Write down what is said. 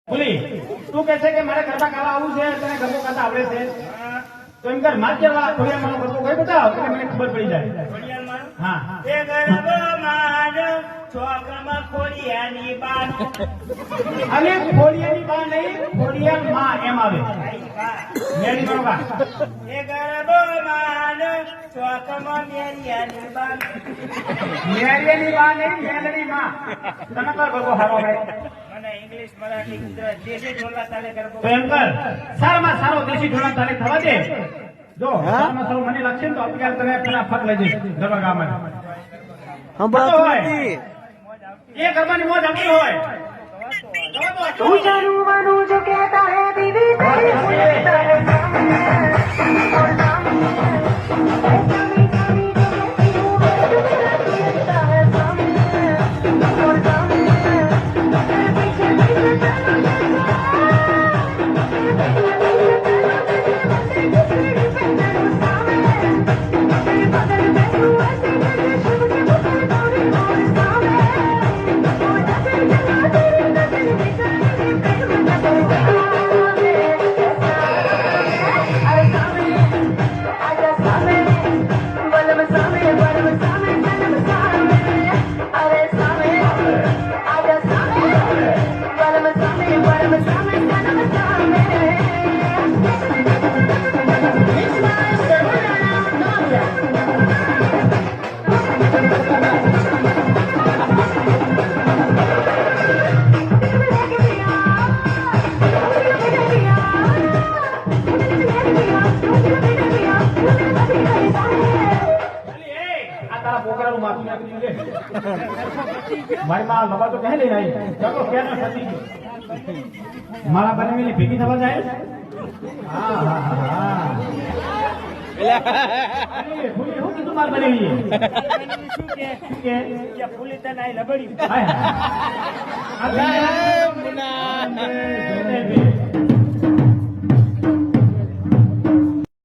બોલી તું કહે છે કે મારે ગરબા ગાવા આવું છે, તને ગરબો ગાતા આવડે છે? તો એમ કર માધ્યમ વાળા ખોડિયાર માનો ગરબો કઈ બતાવ એટલે મને ખબર પડી જાય. હા એ ગરબો માનો ચોકમાં ખોડિયાની બાનો. અને ખોડિયાની બા નહીં, ખોડિયાર માં એમ આવે. મેરી બરોબર. એ ગરબો માનો ચોકમાં મેરિયાની બાનો. મેરીની બા નહીં, મેલડી માં. તને કર ગરબો હારો ભાઈ. મને ઇંગ્લિશ મરાઠી ગુજરાત દેશી ઢોલા તાલે ગરબો. તો એમ કર સારામાં સારો દેશી ઢોલા તાલે થવા દે. જો સારામાં સારું મને લાગશે ને તો અત્યારે તને ફટાફટ લઈ જઈશ ગરબા ગાવા માટે. એ ગરબાની મોજ આપણી હોય. तू जानू मानू जो कहता है बीवी तेरी सुनता है सामने और सामने सामी सामी जो कहती हूँ मैं तुम्हें सुनता है सामने और सामने तेरे पीछे पीछे चलो तेरे बगल में तू ऐसे जैसे शिव के मुकुट गौरी और सामने और नजर जला तेरी नजर निकलने प्रेम नजर अरे सामने आजा सामने बलम सामने जन्म सामने अरे सामने आजा सामने बलम सामने जन्म सामने આ તારા પોકરાનું માથું નાખી લે. મારી માં લબા તો કહે લઈને આવી. ચાલો ક્યાં ફસી ગયો. મારા બનેલી ભેગી થવા જાય. હા હા હા. અરે ભૂલી હું કીધું માર બનેલી. શું કે કે ફૂલી તને આઈ લબડી. હાય હાય. આ